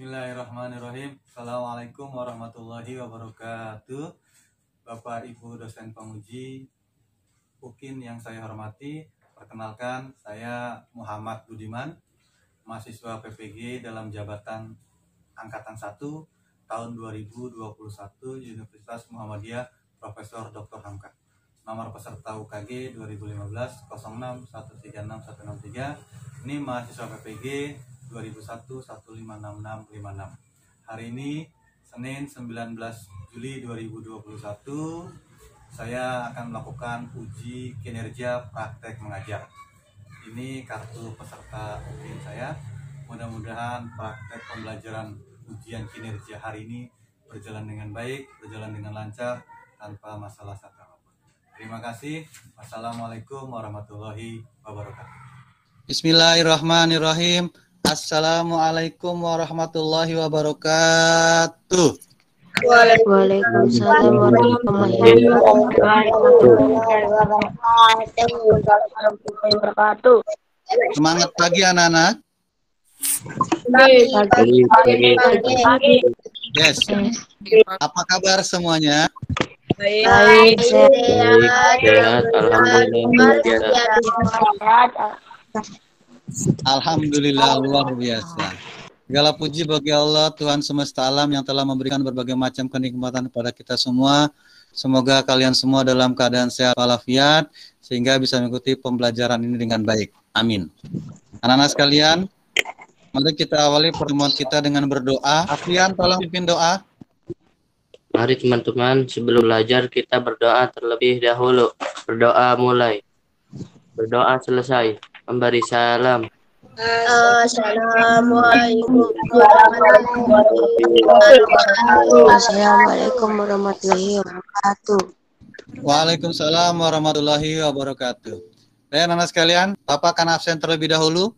Bismillahirrahmanirrahim. Assalamualaikum warahmatullahi wabarakatuh. Bapak Ibu dosen penguji UKIN yang saya hormati, perkenalkan saya Muhammad Budiman, mahasiswa PPG dalam jabatan Angkatan 1 tahun 2021 Universitas Muhammadiyah Profesor Dr. Hamka. Nomor peserta UKG 2015 06 136 163. Ini mahasiswa PPG 2001 1566656. Hari ini Senin 19 Juli 2021 saya akan melakukan uji kinerja praktek mengajar. Ini kartu peserta UKIN saya. Mudah-mudahan praktek pembelajaran ujian kinerja hari ini berjalan dengan baik, berjalan dengan lancar, tanpa masalah apapun. Terima kasih. Wassalamualaikum warahmatullahi wabarakatuh. Bismillahirrahmanirrahim. Assalamualaikum warahmatullahi wabarakatuh. Waalaikumsalam warahmatullahi wabarakatuh. Semangat pagi anak-anak. Yes. Apa kabar semuanya? Baik, sehat, alhamdulillah, luar biasa. Segala puji bagi Allah Tuhan semesta alam yang telah memberikan berbagai macam kenikmatan kepada kita semua. Semoga kalian semua dalam keadaan sehat walafiat sehingga bisa mengikuti pembelajaran ini dengan baik. Amin. Anak-anak sekalian, mari kita awali pertemuan kita dengan berdoa. Afian, tolong pimpin doa. Mari teman-teman, sebelum belajar kita berdoa terlebih dahulu. Berdoa mulai. Berdoa selesai. Memberi salam. Assalamualaikum warahmatullahi wabarakatuh. Waalaikumsalam warahmatullahi wabarakatuh. Dan anak sekalian, Bapak akan absen terlebih dahulu.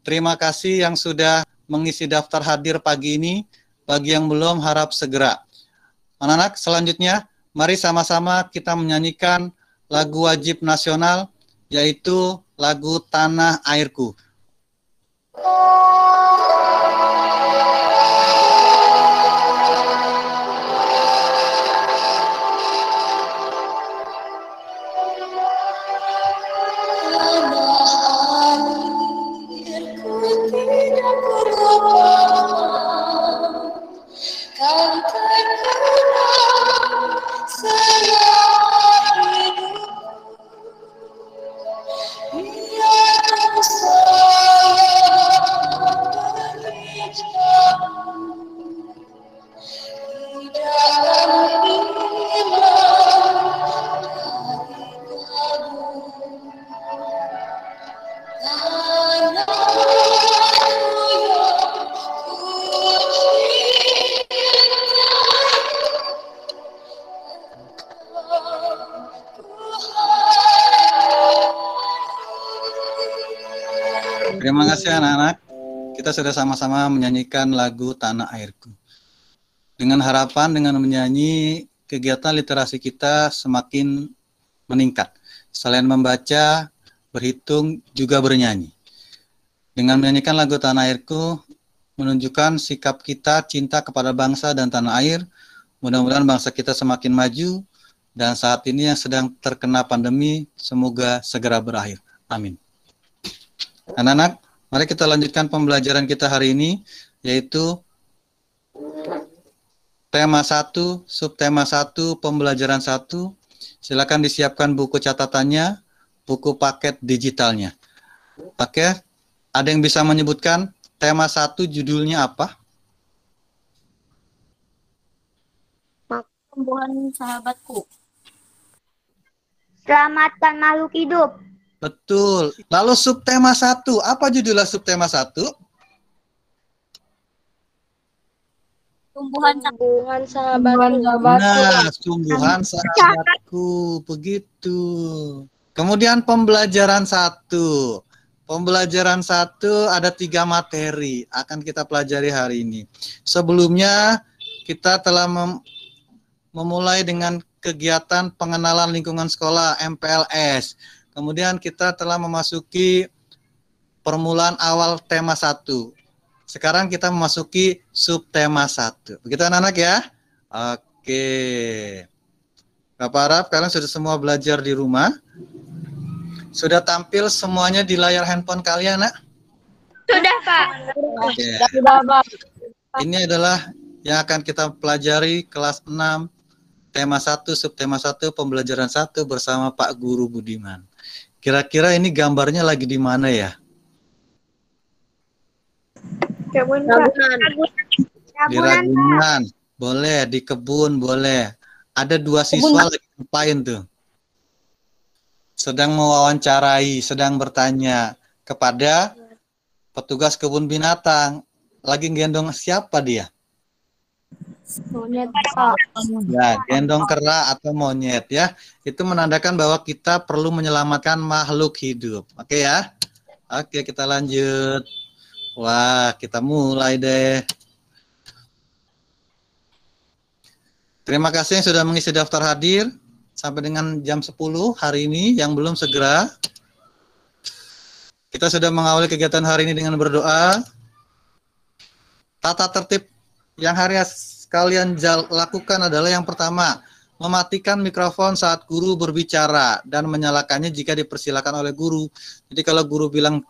Terima kasih yang sudah mengisi daftar hadir pagi ini. Bagi yang belum, harap segera. Anak-anak, selanjutnya, mari sama-sama kita menyanyikan lagu wajib nasional, yaitu lagu Tanah Airku. Terima kasih anak-anak. Kita sudah sama-sama menyanyikan lagu Tanah Airku. Dengan harapan dengan menyanyi, kegiatan literasi kita semakin meningkat. Selain membaca, berhitung, juga bernyanyi. Dengan menyanyikan lagu Tanah Airku, menunjukkan sikap kita cinta kepada bangsa dan tanah air. Mudah-mudahan bangsa kita semakin maju, dan saat ini yang sedang terkena pandemi, semoga segera berakhir. Amin. Anak-anak, mari kita lanjutkan pembelajaran kita hari ini, yaitu tema 1, subtema 1, pembelajaran 1. Silakan disiapkan buku catatannya, buku paket digitalnya. Oke, ada yang bisa menyebutkan tema 1 judulnya apa? Tumbuhan sahabatku. Selamatkan makhluk hidup. Betul. Lalu subtema 1, apa judulnya subtema 1? Tumbuhan sahabatku. Nah, tumbuhan sahabatku, begitu. Kemudian pembelajaran 1. Pembelajaran 1 ada 3 materi akan kita pelajari hari ini. Sebelumnya kita telah memulai dengan kegiatan pengenalan lingkungan sekolah MPLS. Kemudian kita telah memasuki permulaan awal tema 1. Sekarang kita memasuki subtema 1. Begitu anak-anak ya? Oke. Bapak harap kalian sudah semua belajar di rumah. Sudah tampil semuanya di layar handphone kalian, nak? Sudah, Pak. Oke. Sudah, Pak. Ini adalah yang akan kita pelajari kelas 6, tema 1, subtema 1, pembelajaran 1 bersama Pak Guru Budiman. Kira-kira ini gambarnya lagi di mana ya? Kebun, Pak. Di Ragunan. Boleh, di kebun boleh. Ada 2 siswa lagi ngapain tuh? Sedang mewawancarai, sedang bertanya kepada petugas kebun binatang. Lagi gendong siapa dia? Monyet, Pak. Ya, gendong kera atau monyet ya. Itu menandakan bahwa kita perlu menyelamatkan makhluk hidup. Oke ya? Oke, kita lanjut. Wah, kita mulai deh. Terima kasih yang sudah mengisi daftar hadir sampai dengan jam 10 hari ini. Yang belum segera. Kita sudah mengawali kegiatan hari ini dengan berdoa. Tata tertib yang kalian lakukan adalah yang pertama, mematikan mikrofon saat guru berbicara dan menyalakannya jika dipersilakan oleh guru. Jadi kalau guru bilang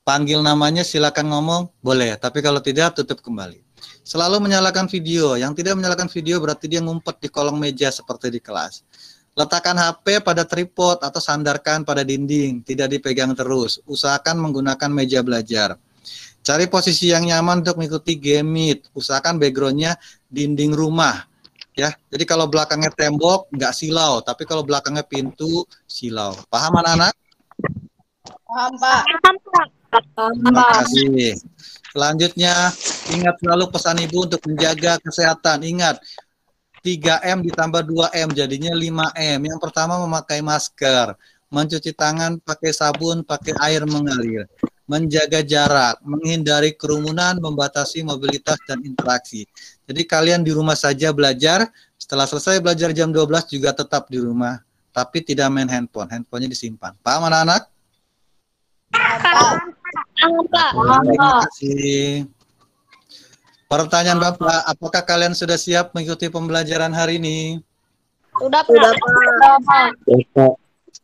panggil namanya silakan ngomong, boleh. Tapi kalau tidak, tutup kembali. Selalu menyalakan video. Yang tidak menyalakan video berarti dia ngumpet di kolong meja seperti di kelas. Letakkan HP pada tripod atau sandarkan pada dinding, tidak dipegang terus. Usahakan menggunakan meja belajar. Cari posisi yang nyaman untuk mengikuti game Meet. Usahakan backgroundnya dinding rumah. Ya, jadi kalau belakangnya tembok nggak silau, tapi kalau belakangnya pintu silau. Paham anak-anak? Paham, Pak. Terima kasih. Selanjutnya, ingat selalu pesan ibu untuk menjaga kesehatan. Ingat, 3M ditambah 2M jadinya 5M. Yang pertama memakai masker, mencuci tangan pakai sabun, pakai air mengalir, menjaga jarak, menghindari kerumunan, membatasi mobilitas dan interaksi. Jadi kalian di rumah saja belajar, setelah selesai belajar jam 12 juga tetap di rumah, tapi tidak main handphone, handphonenya disimpan. Paham anak-anak? Terima kasih. Pertanyaan Bapak, apakah kalian sudah siap mengikuti pembelajaran hari ini? Sudah, Pak.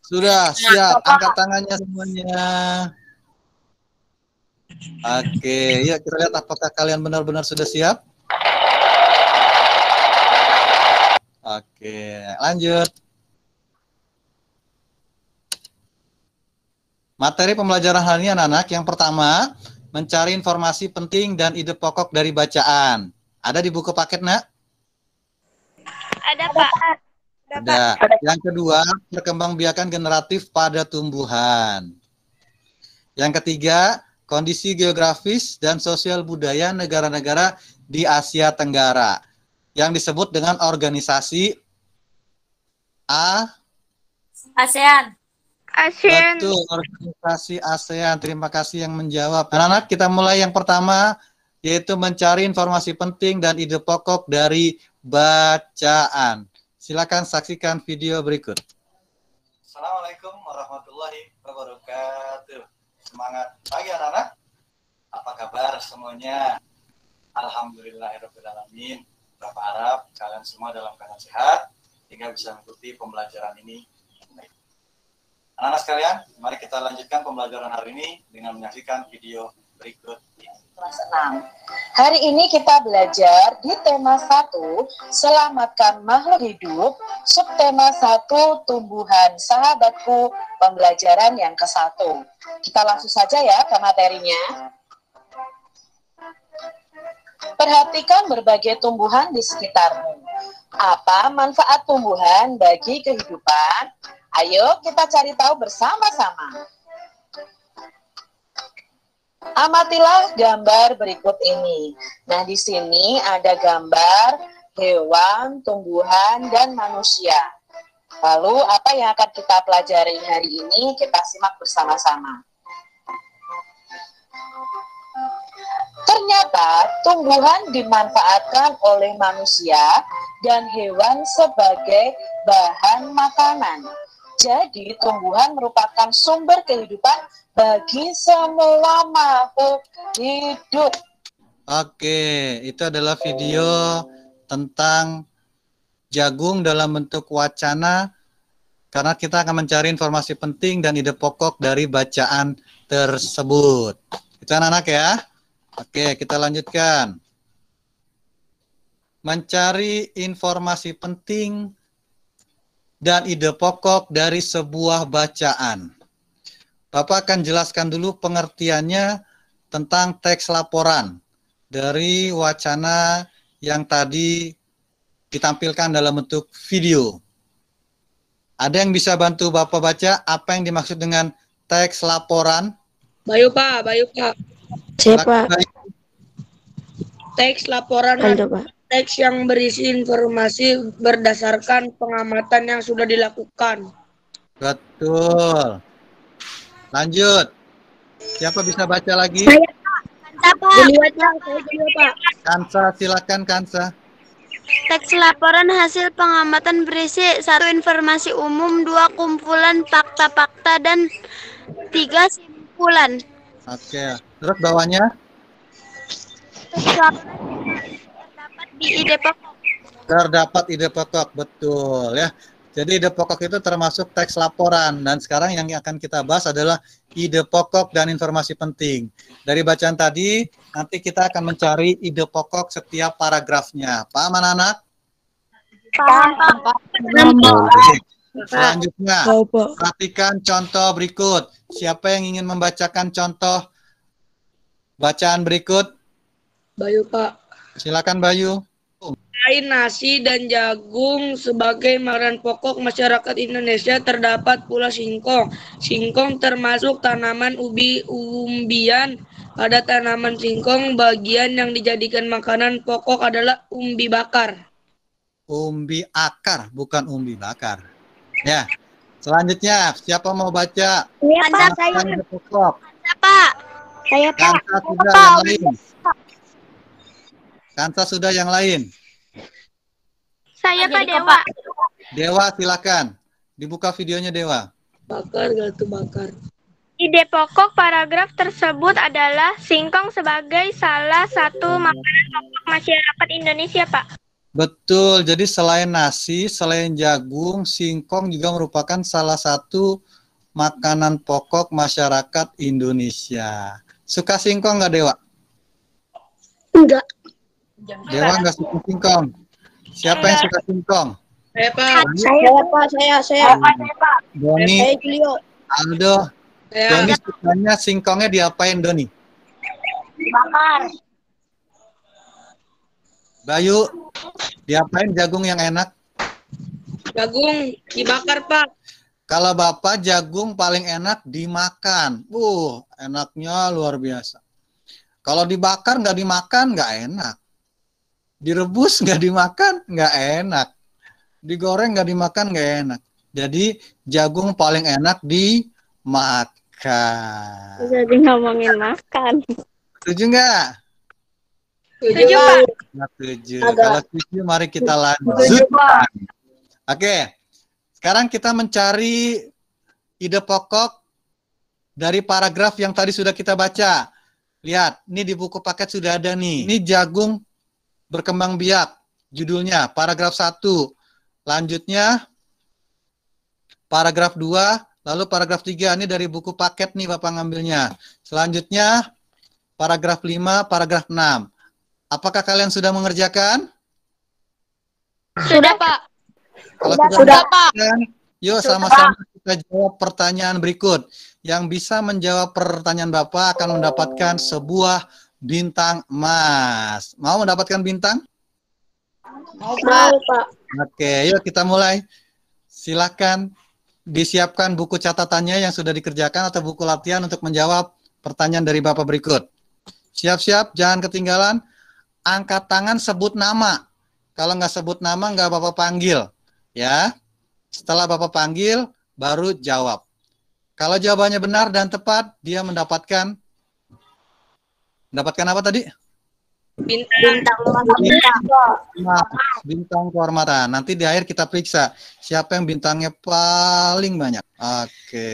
Sudah, siap. Angkat tangannya semuanya. Oke, ya kita lihat apakah kalian benar-benar sudah siap. Oke, lanjut. Materi pembelajaran hari ini anak-anak, yang pertama, mencari informasi penting dan ide pokok dari bacaan. Ada di buku paket, nak? Ada, Pak. Ada. Yang kedua, perkembangbiakan generatif pada tumbuhan. Yang ketiga, kondisi geografis dan sosial budaya negara-negara di Asia Tenggara yang disebut dengan organisasi ASEAN. Betul, organisasi ASEAN. Terima kasih yang menjawab. Anak-anak, kita mulai yang pertama, yaitu mencari informasi penting dan ide pokok dari bacaan. Silakan saksikan video berikut. Assalamualaikum warahmatullahi wabarakatuh. Semangat pagi anak-anak. Apa kabar semuanya? Alhamdulillahirrahmanirrahim. Bapak harap kalian semua dalam keadaan sehat hingga bisa mengikuti pembelajaran ini. Anak-anak sekalian, mari kita lanjutkan pembelajaran hari ini dengan menyaksikan video berikut ini. Kelas 6. Hari ini kita belajar di tema 1, selamatkan makhluk hidup, subtema 1, tumbuhan sahabatku, pembelajaran yang ke-1. Kita langsung saja ya ke materinya. Perhatikan berbagai tumbuhan di sekitarmu. Apa manfaat tumbuhan bagi kehidupan? Ayo kita cari tahu bersama-sama. Amatilah gambar berikut ini. Nah, di sini ada gambar hewan, tumbuhan, dan manusia. Lalu, apa yang akan kita pelajari hari ini? Kita simak bersama-sama. Ternyata, tumbuhan dimanfaatkan oleh manusia dan hewan sebagai bahan makanan. Jadi, tumbuhan merupakan sumber kehidupan bagi semua makhluk hidup. Oke, itu adalah video tentang jagung dalam bentuk wacana, karena kita akan mencari informasi penting dan ide pokok dari bacaan tersebut. Itu anak-anak ya. Oke, kita lanjutkan. Mencari informasi penting dan ide pokok dari sebuah bacaan. Bapak akan jelaskan dulu pengertiannya tentang teks laporan dari wacana yang tadi ditampilkan dalam bentuk video. Ada yang bisa bantu Bapak baca apa yang dimaksud dengan teks laporan? Bayu Pak. Siapa? Teks laporan adalah teks yang berisi informasi berdasarkan pengamatan yang sudah dilakukan. Betul. Lanjut. Siapa bisa baca lagi? Kansa, silakan Kansa. Teks laporan hasil pengamatan berisi 1. Informasi umum, 2. Kumpulan fakta-fakta, dan 3. Simpulan. Oke. Terus bawahnya? Teks laporan terdapat di ide pokok. Terdapat ide pokok, betul ya. Jadi ide pokok itu termasuk teks laporan, dan sekarang yang akan kita bahas adalah ide pokok dan informasi penting. Dari bacaan tadi, nanti kita akan mencari ide pokok setiap paragrafnya. Paham anak-anak? Paham. Selanjutnya, perhatikan contoh berikut. Siapa yang ingin membacakan contoh bacaan berikut? Bayu Pak. Silakan Bayu. Selain nasi dan jagung sebagai makanan pokok masyarakat Indonesia, terdapat pula singkong. Singkong termasuk tanaman umbian. Pada tanaman singkong, bagian yang dijadikan makanan pokok adalah umbi bakar. Umbi akar, bukan umbi bakar. Ya. Selanjutnya, siapa mau baca? Saya. Ide pokok. Pak. Saya Pak. Kansa sudah yang lain. Kansa sudah yang lain. Saya Pak Dewa. Dewa silakan. Dibuka videonya Dewa. Bakar, gatu bakar. Ide pokok paragraf tersebut adalah singkong sebagai salah satu makanan pokok masyarakat Indonesia, Pak. Betul. Jadi selain nasi, selain jagung, singkong juga merupakan salah satu makanan pokok masyarakat Indonesia. Suka singkong nggak Dewa? Enggak. Dewa nggak suka singkong. Siapa yang suka singkong? Saya Pak. Saya. Doni, Julio. Aldo. Saya. Doni sukanya singkongnya diapain Doni? Bakar. Bayu, diapain jagung yang enak? Jagung dibakar Pak. Kalau Bapak jagung paling enak dimakan. Enaknya luar biasa. Kalau dibakar nggak dimakan nggak enak. Direbus nggak dimakan nggak enak. Digoreng nggak dimakan nggak enak. Jadi jagung paling enak dimakan. Jadi ngomongin makan. Setuju nggak? Setuju, Pak. Setuju. Kalau setuju mari kita lanjut. Oke. Sekarang kita mencari ide pokok dari paragraf yang tadi sudah kita baca. Lihat, ini di buku paket sudah ada nih. Ini jagung berkembang biak. Judulnya, paragraf 1. Lanjutnya, paragraf 2. Lalu paragraf 3. Ini dari buku paket nih Bapak ngambilnya. Selanjutnya, paragraf 5, paragraf 6. Apakah kalian sudah mengerjakan? Sudah, Pak. Kalau Sudah, Pak. Yuk sama-sama kita jawab pertanyaan berikut. Yang bisa menjawab pertanyaan Bapak akan mendapatkan sebuah bintang emas. Mau mendapatkan bintang? Mau, Pak. Oke, yuk kita mulai. Silakan disiapkan buku catatannya yang sudah dikerjakan atau buku latihan untuk menjawab pertanyaan dari Bapak berikut. Siap-siap, jangan ketinggalan. Angkat tangan, sebut nama. Kalau nggak sebut nama, nggak Bapak panggil. Ya, setelah Bapak panggil, baru jawab. Kalau jawabannya benar dan tepat, dia mendapatkan apa tadi? Bintang kehormatan. Nanti di akhir kita periksa siapa yang bintangnya paling banyak. Oke.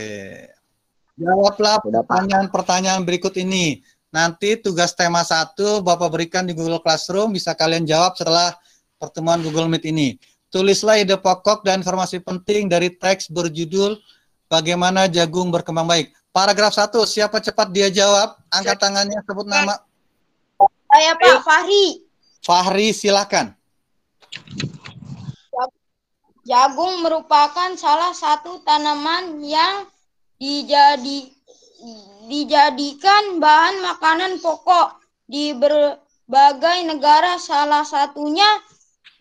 Jawablah pertanyaan-pertanyaan berikut ini. Nanti tugas tema 1 Bapak berikan di Google Classroom, bisa kalian jawab setelah pertemuan Google Meet ini. Tulislah ide pokok dan informasi penting dari teks berjudul Bagaimana Jagung Berkembang Baik. Paragraf 1, siapa cepat dia jawab? Angkat tangannya, sebut nama. Saya Pak, Fahri. Fahri, silakan. Jagung merupakan salah satu tanaman yang dijadikan bahan makanan pokok di berbagai negara, salah satunya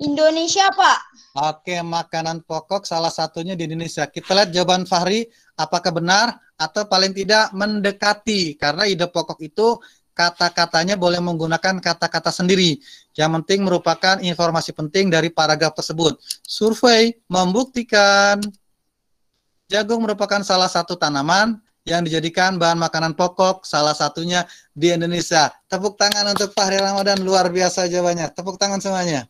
Indonesia, Pak. Oke, makanan pokok salah satunya di Indonesia. Kita lihat jawaban Fahri, apakah benar atau paling tidak mendekati. Karena ide pokok itu kata-katanya boleh menggunakan kata-kata sendiri. Yang penting merupakan informasi penting dari paragraf tersebut. Survei membuktikan jagung merupakan salah satu tanaman yang dijadikan bahan makanan pokok, salah satunya di Indonesia. Tepuk tangan untuk Fahri Ramadan, luar biasa jawabannya. Tepuk tangan semuanya.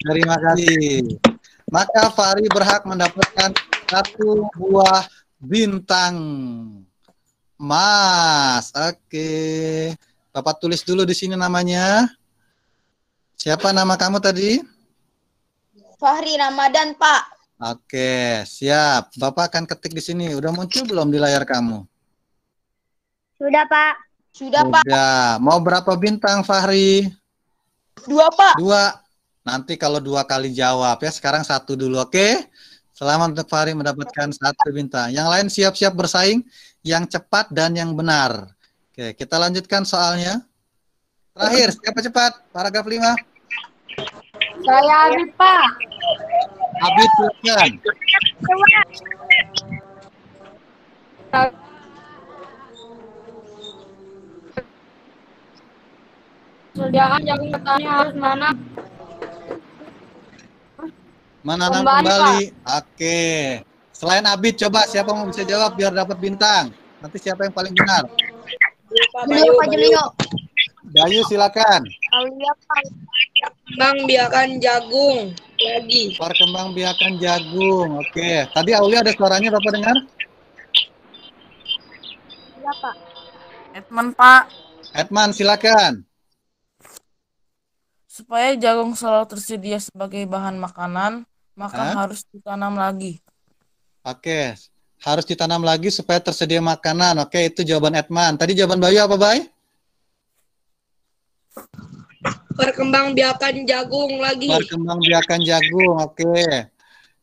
Terima kasih. Maka Fahri berhak mendapatkan 1 buah bintang Mas. Oke. Bapak tulis dulu di sini namanya. Siapa nama kamu tadi? Fahri Ramadan, Pak. Oke, siap. Bapak akan ketik di sini. Udah muncul belum di layar kamu? Sudah, Pak. Sudah, Pak. Udah. Mau berapa bintang, Fahri? 2, Pak. 2. Nanti kalau 2 kali jawab ya. Sekarang 1 dulu, oke? Selamat untuk Fahri mendapatkan 1 bintang. Yang lain siap-siap bersaing. Yang cepat dan yang benar. Oke, kita lanjutkan soalnya. Terakhir, siapa cepat? Paragraf 5. Saya Abid, Pak. Abid, silakan. Sediaan jagung petani harus Menanam Kembali, kembali. Oke. Selain Abid, coba siapa mau bisa jawab biar dapat bintang. Nanti siapa yang paling benar? Pak Julio. Bayu, silakan. Kembang biakan jagung lagi. Perkembangbiakan jagung. Oke. Tadi Aulia ada suaranya, Bapak dengar? Iya, Pak. Edman, Pak. Edman, silakan. Supaya jagung selalu tersedia sebagai bahan makanan, maka harus ditanam lagi. Oke. Harus ditanam lagi supaya tersedia makanan. Oke, itu jawaban Edman. Tadi jawaban Bayu apa, Bay? Berkembang biakan jagung lagi. Perkembangbiakan jagung. Oke.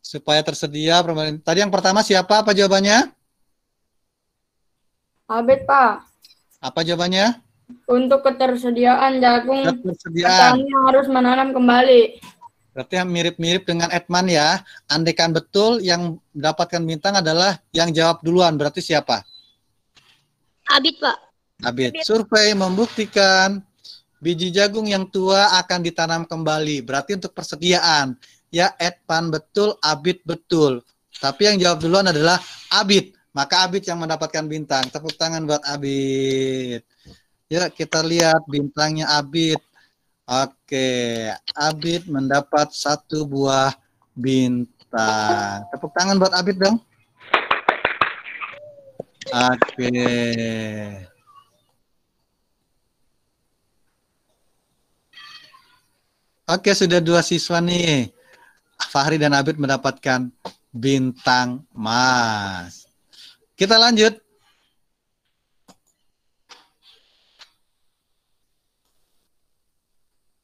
Supaya tersedia. Tadi yang pertama siapa? Apa jawabannya? Abid, Pak. Apa jawabannya? Untuk ketersediaan jagung, Ketersediaan. petani harus menanam kembali. Berarti yang mirip-mirip dengan Edman ya. Andaikan betul yang mendapatkan bintang adalah yang jawab duluan. Berarti siapa? Abid, Pak. Abid. Survei membuktikan biji jagung yang tua akan ditanam kembali. Berarti untuk persediaan. Ya, Edman betul, Abid betul. Tapi yang jawab duluan adalah Abid. Maka Abid yang mendapatkan bintang. Tepuk tangan buat Abid. Ya, kita lihat bintangnya Abid. Oke, Abid mendapat 1 buah bintang. Tepuk tangan buat Abid dong. Oke. Oke, sudah 2 siswa nih. Fahri dan Abid mendapatkan bintang Mas. Kita lanjut.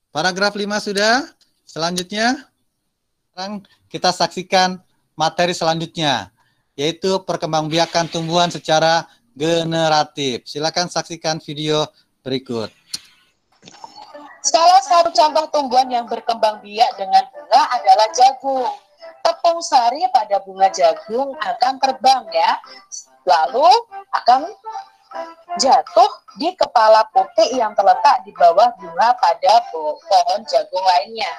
Paragraf 5 sudah. Selanjutnya, sekarang kita saksikan materi selanjutnya, yaitu perkembangbiakan tumbuhan secara generatif. Silakan saksikan video berikut. Salah satu contoh tumbuhan yang berkembang biak dengan bunga adalah jagung. Tepung sari pada bunga jagung akan terbang ya, lalu akan jatuh di kepala putih yang terletak di bawah bunga pada pohon jagung lainnya.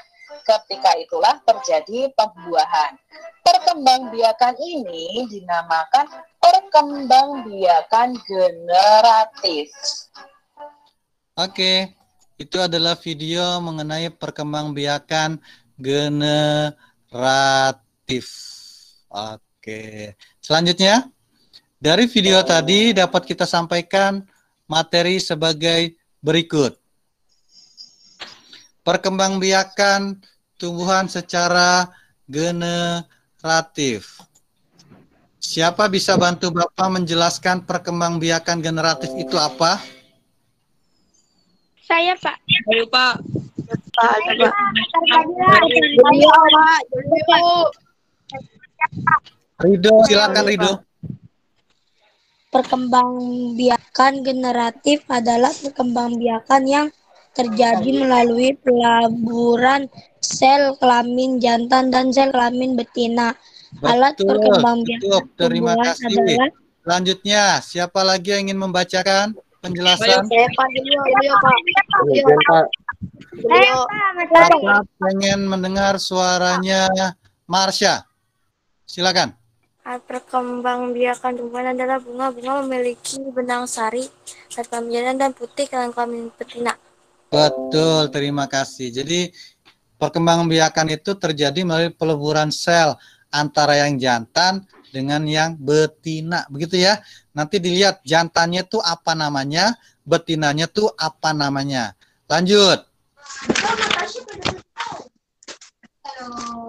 Ketika itulah terjadi pembuahan. Perkembangbiakan ini dinamakan perkembangbiakan generatif. Oke, itu adalah video mengenai perkembangbiakan generatif. Oke, selanjutnya Dari video tadi dapat kita sampaikan materi sebagai berikut. Perkembangbiakan tumbuhan secara generatif. Siapa bisa bantu Bapak menjelaskan perkembangbiakan generatif itu apa? Saya, Pak. Ayo, Pak. Rido, silakan Rido. Perkembangbiakan generatif adalah perkembangbiakan yang terjadi melalui pelaburan sel kelamin jantan dan sel kelamin betina. Alat Betul, perkembangbiakan terima tumbuhan kasih. adalah Selanjutnya, siapa lagi yang ingin membacakan penjelasan? Pak. Bapak pengen mendengar suaranya Marsha. Silakan. Perkembangbiakan tumbuhan adalah bunga-bunga memiliki benang sari, saat pembiaran dan putih kelamin kelamin betina. Betul, terima kasih. Jadi perkembangbiakan itu terjadi melalui peleburan sel antara yang jantan dengan yang betina, begitu ya. Nanti dilihat jantannya tuh apa namanya, betinanya tuh apa namanya. Lanjut.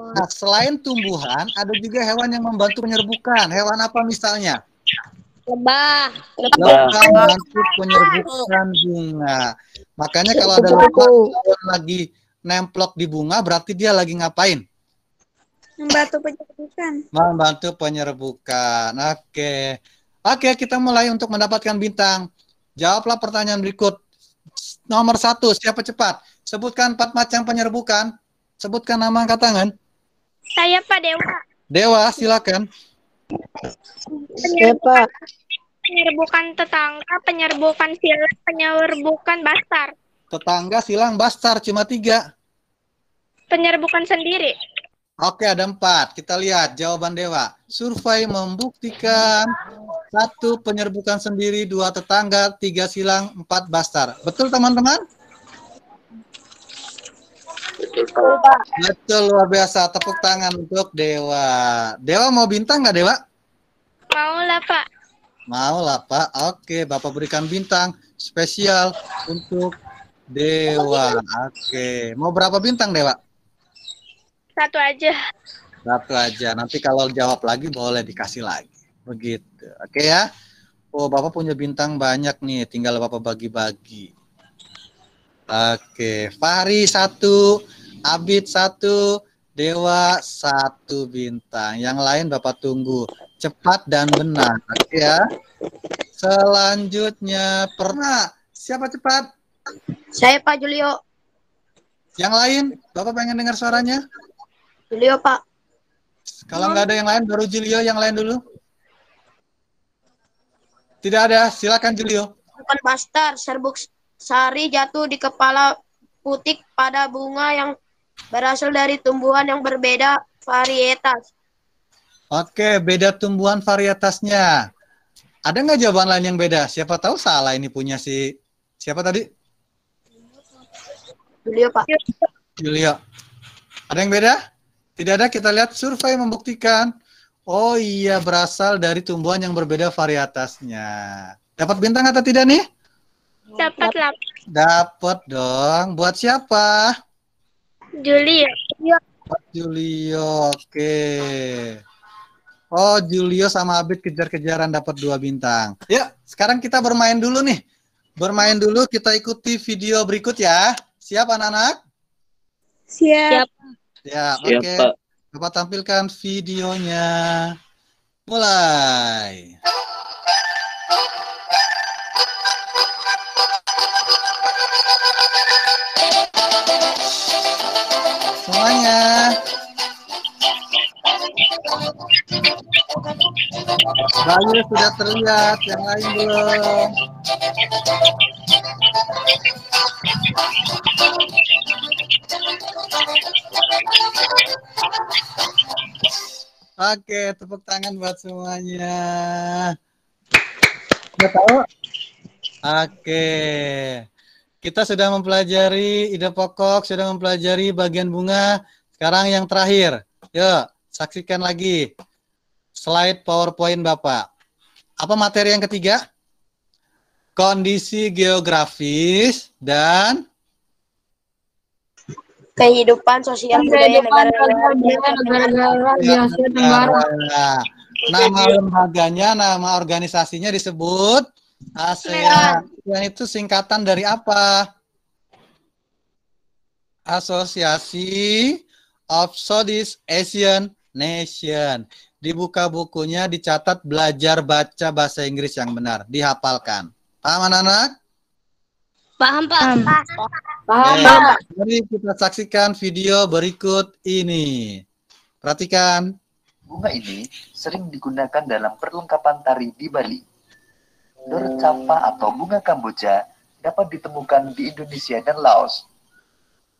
Nah, selain tumbuhan, ada juga hewan yang membantu penyerbukan. Hewan apa misalnya? lebah. Lebah membantu penyerbukan bunga. Makanya kalau ada lebah yang lagi nemplok di bunga, berarti dia lagi ngapain? Membantu penyerbukan. Membantu penyerbukan. Oke. Oke, kita mulai untuk mendapatkan bintang. Jawablah pertanyaan berikut. Nomor 1, siapa cepat? Sebutkan 4 macam penyerbukan. Sebutkan nama angkat tangan. Saya, Pak Dewa. Dewa, silakan. Siapa? Penyerbukan tetangga, penyerbukan silang, penyerbukan bastar. Tetangga, silang, bastar, cuma 3. Penyerbukan sendiri. Oke, ada 4. Kita lihat jawaban Dewa. Survei membuktikan 1 penyerbukan sendiri, 2 tetangga, 3 silang, 4 bastar. Betul teman-teman? Betul, luar biasa. Tepuk tangan untuk Dewa. Dewa mau bintang nggak, Dewa? Mau lah, Pak. Mau lah, Pak. Oke, Bapak berikan bintang spesial untuk Dewa. Oke, mau berapa bintang, Dewa? 1 aja. 1 aja. Nanti kalau jawab lagi boleh dikasih lagi. Begitu. Oke ya. Oh, Bapak punya bintang banyak nih. Tinggal Bapak bagi-bagi. Oke. Fahri 1, Abid 1, Dewa 1 bintang. Yang lain Bapak tunggu. Cepat dan benar. Oke ya. Selanjutnya pernah. Siapa cepat? Saya, Pak Julio. Yang lain? Bapak pengen dengar suaranya? Julio, Pak. Kalau nggak ada yang lain, baru Julio yang lain dulu. Tidak ada, silakan Julio. Bukan bastar, serbuk sari jatuh di kepala putik pada bunga yang berasal dari tumbuhan yang berbeda varietas. Oke, beda tumbuhan varietasnya. Ada nggak jawaban lain yang beda? Siapa tahu salah ini punya si... Siapa tadi? Julio, Pak. Julio. Ada yang beda? Tidak ada, kita lihat survei membuktikan. Oh iya, berasal dari tumbuhan yang berbeda varietasnya. Dapat bintang atau tidak nih? Dapat lah. Dapat dong. Buat siapa? Julio. Buat Julio, oke. Oh, Julio sama Abid kejar-kejaran dapat 2 bintang. Yuk, sekarang kita bermain dulu nih. Bermain dulu, kita ikuti video berikut ya. Siap anak-anak? Siap. Ya, oke. Bapak tampilkan videonya. Mulai. Semuanya. Bayu sudah terlihat, yang lain belum. Oke, tepuk tangan buat semuanya. Sudah tahu? Oke. Kita sudah mempelajari ide pokok, sudah mempelajari bagian bunga. Sekarang yang terakhir. Yuk, saksikan lagi slide PowerPoint Bapak. Apa materi yang ketiga? Kondisi geografis dan Kehidupan sosial budaya negara-negara di Asia Tenggara. Nama lembaganya, nama organisasinya disebut ASEAN. ASEAN itu singkatan dari apa? Asosiasi of Southeast Asian Nation. Dibuka bukunya, dicatat, belajar baca bahasa Inggris yang benar, dihafalkan. Paham anak-anak? Paham, Pak. Paham, Oke, Pak. mari kita saksikan video berikut ini. Perhatikan. Bunga ini sering digunakan dalam perlengkapan tari di Bali. Dorcapa atau bunga Kamboja dapat ditemukan di Indonesia dan Laos.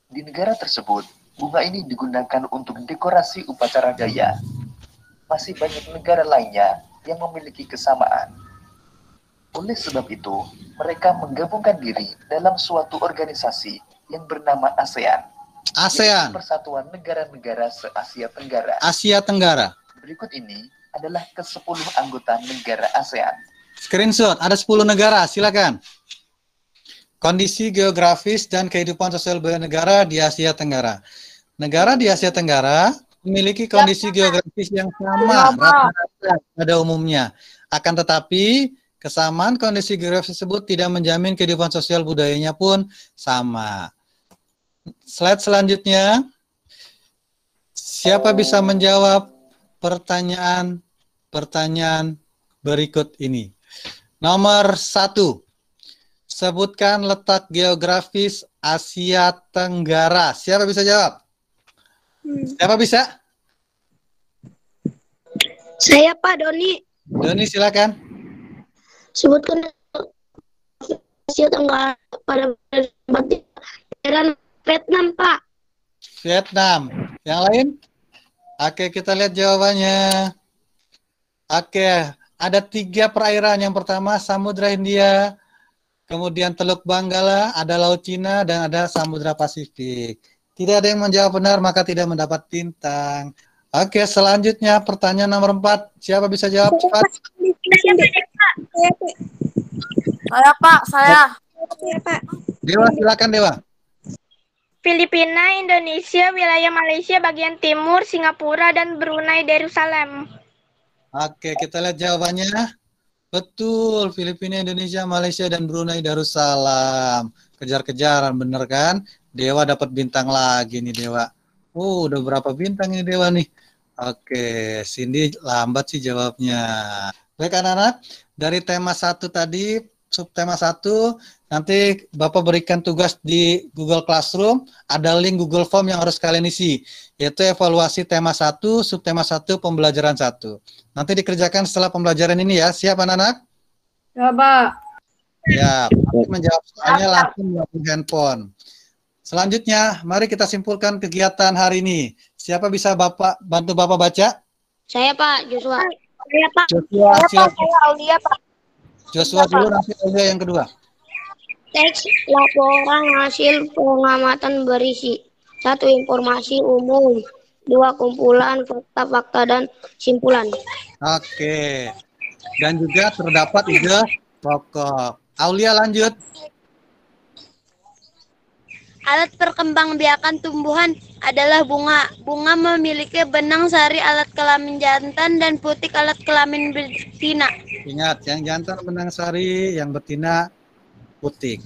Di negara tersebut, bunga ini digunakan untuk dekorasi upacara gaya. Masih banyak negara lainnya yang memiliki kesamaan. Oleh sebab itu, mereka menggabungkan diri dalam suatu organisasi yang bernama ASEAN. ASEAN. Yaitu Persatuan Negara-Negara Se-Asia Tenggara. Asia Tenggara. Berikut ini adalah ke-10 anggota negara ASEAN. Screenshot, ada 10 negara, silakan. Kondisi geografis dan kehidupan sosial bernegara di Asia Tenggara. Negara di Asia Tenggara memiliki kondisi geografis yang sama rata-rata pada umumnya. Akan tetapi, kesamaan kondisi geografis tersebut tidak menjamin kehidupan sosial budayanya pun sama. Slide selanjutnya. Siapa bisa menjawab pertanyaan berikut ini? Nomor 1. Sebutkan letak geografis Asia Tenggara. Siapa bisa jawab? Siapa bisa? Saya, Pak Doni. Doni, silakan. Sebutkan Asia Tenggara pada daerah Vietnam, Pak. Vietnam. Yang lain? Oke, kita lihat jawabannya. Oke, ada 3 perairan. Yang pertama Samudra Hindia, kemudian Teluk Benggala, ada Laut Cina, dan ada Samudra Pasifik. Tidak ada yang menjawab benar, maka tidak mendapat bintang. Oke, selanjutnya pertanyaan nomor 4. Siapa bisa jawab cepat? Saya, Pak, saya. Dewa, silakan Dewa. Filipina, Indonesia, wilayah Malaysia bagian timur, Singapura, dan Brunei Darussalam. Oke, kita lihat jawabannya. Betul, Filipina, Indonesia, Malaysia, dan Brunei Darussalam. Kejar-kejaran, bener kan? Dewa dapat bintang lagi nih, Dewa. Udah berapa bintang ini Dewa nih? Oke, Cindy lambat sih jawabnya. Baik anak-anak, dari tema 1 tadi, subtema 1, nanti Bapak berikan tugas di Google Classroom, ada link Google Form yang harus kalian isi, yaitu evaluasi tema 1, subtema 1, pembelajaran 1. Nanti dikerjakan setelah pembelajaran ini ya, siap anak-anak? Ya, Pak. Ya, nanti menjawab soalnya langsung melalui handphone. Selanjutnya, mari kita simpulkan kegiatan hari ini. Siapa bisa bantu Bapak baca? Saya, Pak, Joshua. Saya, Pak. Joshua, silakan. Saya Aulia, Pak. Joshua dulu, nanti Aulia yang kedua. Teks laporan hasil pengamatan berisi 1. Informasi umum, 2. Kumpulan fakta-fakta dan simpulan. Oke. Dan juga terdapat ide pokok. Aulia lanjut. Alat perkembangbiakan tumbuhan adalah bunga. Bunga memiliki benang sari alat kelamin jantan dan putik alat kelamin betina. Ingat, yang jantan benang sari, yang betina putik.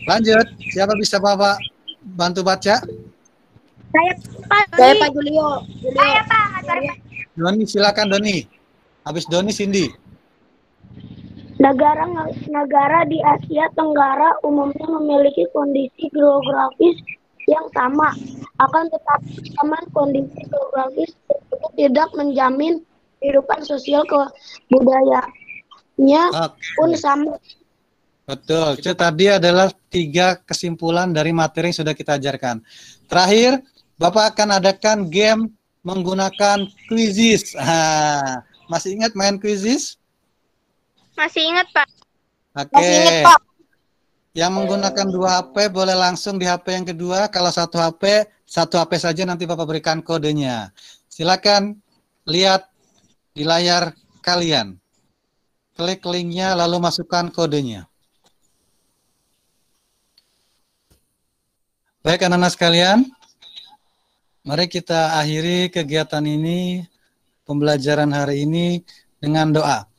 Lanjut, siapa bisa Bapak bantu baca? Saya, Pak. Saya, Pak Julio. Saya, Pak. Doni, silakan Doni. Habis Doni, Cindy. Negara di Asia Tenggara umumnya memiliki kondisi geografis yang sama. Akan tetapi kesamaan kondisi geografis tersebut tidak menjamin kehidupan sosial kebudayaannya pun sama. Betul. Itu tadi adalah 3 kesimpulan dari materi yang sudah kita ajarkan. Terakhir, Bapak akan adakan game menggunakan quizzes. Masih ingat main quizzes? Masih ingat, Pak? Oke. Masih ingat, Pak. Yang menggunakan 2 HP boleh langsung di HP yang kedua. Kalau 1 HP saja nanti Bapak berikan kodenya. Silakan lihat di layar kalian. klik linknya lalu masukkan kodenya. Baik anak-anak sekalian, mari kita akhiri kegiatan ini, pembelajaran hari ini dengan doa.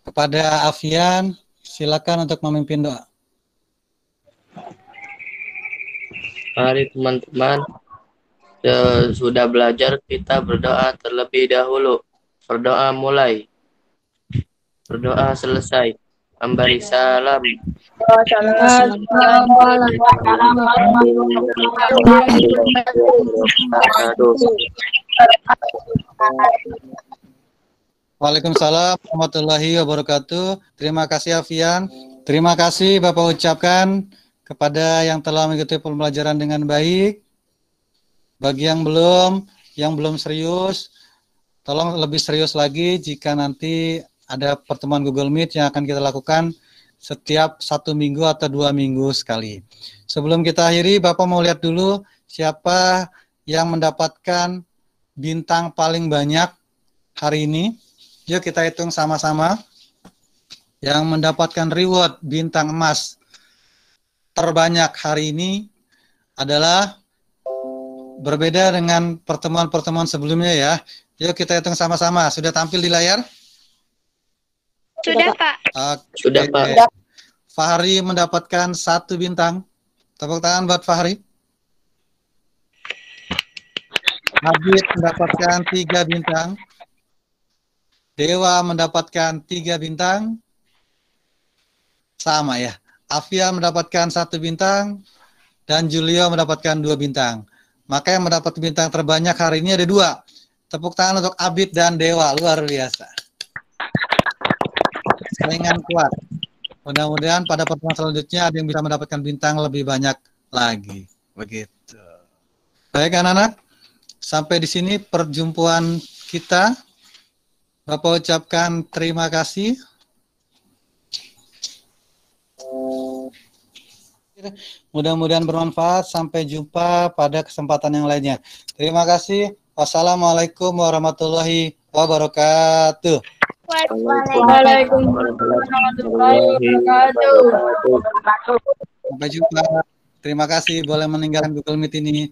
Kepada Afian, silakan untuk memimpin doa. Mari teman-teman, sudah belajar, kita berdoa terlebih dahulu. Berdoa mulai. Berdoa selesai. Memberi salam. Waalaikumsalam warahmatullahi wabarakatuh. Terima kasih Afian. Terima kasih Bapak ucapkan kepada yang telah mengikuti pembelajaran dengan baik. Bagi yang belum serius, tolong lebih serius lagi jika nanti ada pertemuan Google Meet yang akan kita lakukan setiap 1 minggu atau 2 minggu sekali. Sebelum kita akhiri, Bapak mau lihat dulu siapa yang mendapatkan bintang paling banyak hari ini. Yuk kita hitung sama-sama. Yang mendapatkan reward bintang emas terbanyak hari ini adalah berbeda dengan pertemuan-pertemuan sebelumnya ya. Yuk kita hitung sama-sama. Sudah tampil di layar? Sudah, Pak. Sudah, Pak. Fahri mendapatkan 1 bintang. Tepuk tangan buat Fahri. Habib mendapatkan 3 bintang. Dewa mendapatkan 3 bintang. Sama ya. Afia mendapatkan 1 bintang. Dan Julio mendapatkan 2 bintang. Maka yang mendapat bintang terbanyak hari ini ada 2. Tepuk tangan untuk Abid dan Dewa. Luar biasa. Saingan kuat. Mudah-mudahan pada pertemuan selanjutnya ada yang bisa mendapatkan bintang lebih banyak lagi. Begitu. Baik anak-anak, sampai di sini perjumpaan kita. Bapak ucapkan terima kasih. Mudah-mudahan bermanfaat. Sampai jumpa pada kesempatan yang lainnya. Terima kasih. Wassalamualaikum warahmatullahi wabarakatuh. Waalaikumsalam warahmatullahi wabarakatuh. Sampai jumpa. Terima kasih boleh meninggalkan Google Meet ini.